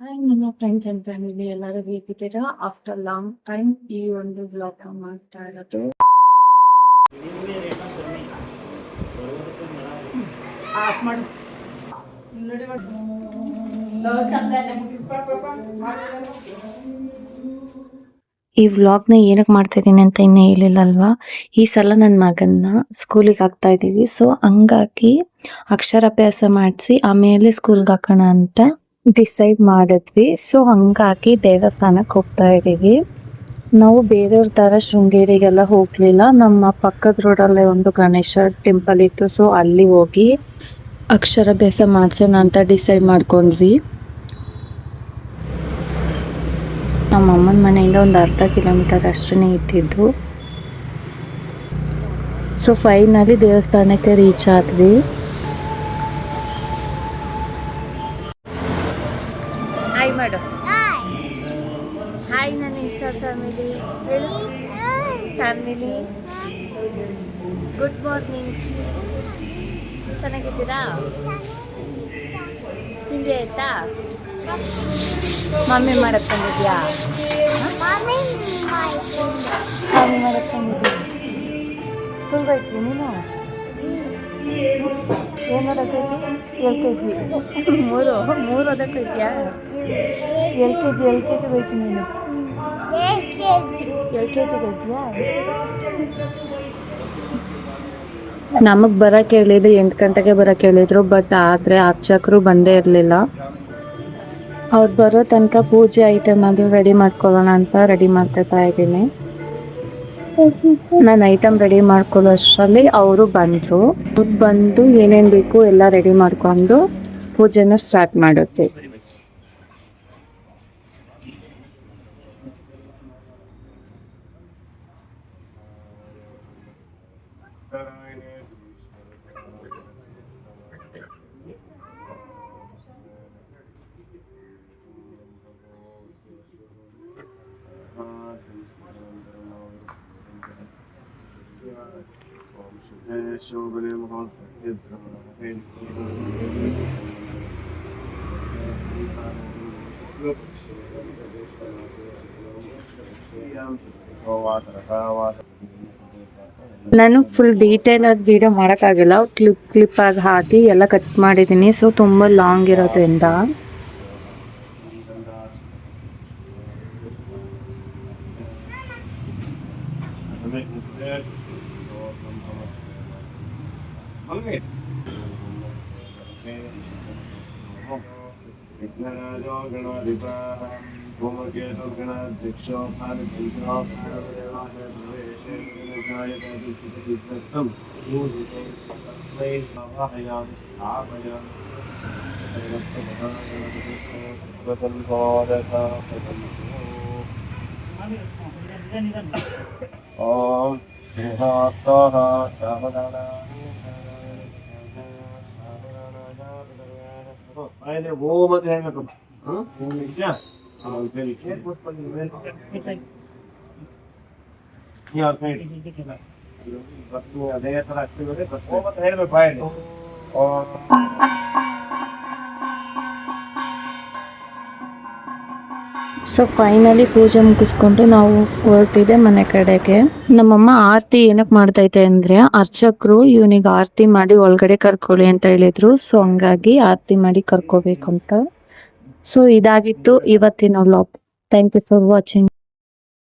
Hi ನನ್ನ friends and family ಎಲ್ಲರೂ ಹೇಗಿದ್ದೀರಾ? ಆಫ್ಟರ್ ಲಾಂಗ್ ಟೈಮ್ ಈ ಒಂದು ವ್ಲಾಗ್ ಮಾಡ್ತಾ ಇರೋದು. ಈ ವ್ಲಾಗ್ನ ಏನಕ್ಕೆ ಮಾಡ್ತಾ ಇದ್ದೀನಿ ಅಂತ ಇನ್ನೂ ಹೇಳಿಲ್ಲ ಅಲ್ವಾ. ಈ ಸಲ ನನ್ನ ಮಗನ್ನ ಸ್ಕೂಲಿಗೆ ಹಾಕ್ತಾ ಇದ್ದೀವಿ. ಸೊ ಹಂಗಾಗಿ ಅಕ್ಷರಾಭ್ಯಾಸ ಮಾಡಿಸಿ ಆಮೇಲೆ ಸ್ಕೂಲ್ಗೆ ಹಾಕೋಣ ಅಂತ ಡಿಸೈಡ್ ಮಾಡಿದ್ವಿ. ಸೊ ಹಂಗಾಗಿ ದೇವಸ್ಥಾನಕ್ಕೆ ಹೋಗ್ತಾ ಇದ್ದೀವಿ. ನಾವು ಬೇರೆಯವ್ರ ತರ ಶೃಂಗೇರಿಗೆಲ್ಲ ಹೋಗ್ಲಿಲ್ಲ. ನಮ್ಮ ಪಕ್ಕದ ರೋಡಲ್ಲೇ ಒಂದು ಗಣೇಶ ಟೆಂಪಲ್ ಇತ್ತು. ಸೊ ಅಲ್ಲಿ ಹೋಗಿ ಅಕ್ಷರಾಭ್ಯಾಸ ಮಾಡ್ಸೋಣ ಅಂತ ಡಿಸೈಡ್ ಮಾಡ್ಕೊಂಡ್ವಿ. ನಮ್ಮ ಅಮ್ಮನ ಮನೆಯಿಂದ ಒಂದು ಅರ್ಧ ಕಿಲೋಮೀಟರ್ ಅಷ್ಟೇ ಇದ್ದಿದ್ದು. ಸೊ ಫೈನಲಿ ದೇವಸ್ಥಾನಕ್ಕೆ ರೀಚ್ ಆದ್ವಿ. ಹಾಯ್ ಮಾಡು. ಹಾಯ್ ನನ್ನ ಇಷ್ಟ ಫ್ಯಾಮಿಲಿ. Family good morning. ಚೆನ್ನಾಗಿದ್ದೀರಾ? ತಿಂಡಿ ಆಯ್ತಾ? ಮಮ್ಮಿ ಮಾಡಕ್ ಬಂದಿದ್ಯಾ? ಮಮ್ಮಿ ಮಾಡಕ್ ಬಂದಿದ್ಯಾ? ಸ್ಕೂಲ್ಗೆ ಹೋಯ್ತು ನೀನು? ಏನು ಓದಕ್ಕೈತಿ? LKG. ಮೂರು ಓದಕ್ಕೈತಿಯಾ? LKG ಹೋಯ್ತು ನೀನು? LKG ಹೋಯ್ತಿಯಾ? ನಮಗೆ ಬರೋಕ್ಕೆ ಹೇಳಿದ್ರು 8 ಗಂಟೆಗೆ ಬರೋಕ್ಕೆ ಹೇಳಿದ್ರು. ಬಟ್ ಆದರೆ ಅರ್ಚಕರು ಬಂದೇ ಇರಲಿಲ್ಲ. ಅವ್ರು ಬರೋ ತನಕ ಪೂಜೆ ಐಟಮ್ ಆದರೂ ರೆಡಿ ಮಾಡ್ಕೊಳ್ಳೋಣ ಅಂತ ರೆಡಿ ಮಾಡ್ತಾ ಇದ್ದೀನಿ. ನಾನು ಐಟಮ್ ರೆಡಿ ಮಾಡ್ಕೊಳ್ಳೋ ಅಷ್ಟರಲ್ಲಿ ಅವರು ಬಂದು ಏನೇನು ಬೇಕು ಎಲ್ಲ ರೆಡಿ ಮಾಡ್ಕೊಂಡು ಪೂಜೆನ ಸ್ಟಾರ್ಟ್ ಮಾಡುತ್ತೆ. ನಾನು ಫುಲ್ ಡೀಟೇಲ್ ಆಗಿ ವಿಡಿಯೋ ಮಾಡೋಕ್ಕಾಗಿಲ್ಲ. ಕ್ಲಿಪ್ ಆಗಿ ಹಾಕಿ ಎಲ್ಲ ಕಟ್ ಮಾಡಿದ್ದೀನಿ. ಸೊ ತುಂಬ ಲಾಂಗ್ ಇರೋದ್ರಿಂದ ಸೊ ಫೈನಲಿ ಪೂಜೆ ಮುಗಿಸ್ಕೊಂಡು ನಾವು ಹೊರಟಿದೆ ಮನೆ ಕಡೆಗೆ. ನಮ್ಮಮ್ಮ ಆರತಿ ಏನಕ್ಕೆ ಮಾಡ್ತೈತೆ ಅಂದ್ರೆ ಅರ್ಚಕರು ಇವನಿಗೆ ಆರತಿ ಮಾಡಿ ಒಳಗಡೆ ಕರ್ಕೊಳ್ಳಿ ಅಂತ ಹೇಳಿದ್ರು. ಸೊ ಹಂಗಾಗಿ ಆರತಿ ಮಾಡಿ ಕರ್ಕೋಬೇಕು ಅಂತ. ಸೊ ಇದಾಗಿತ್ತು ಇವತ್ತಿನ vlog. Thank you for watching.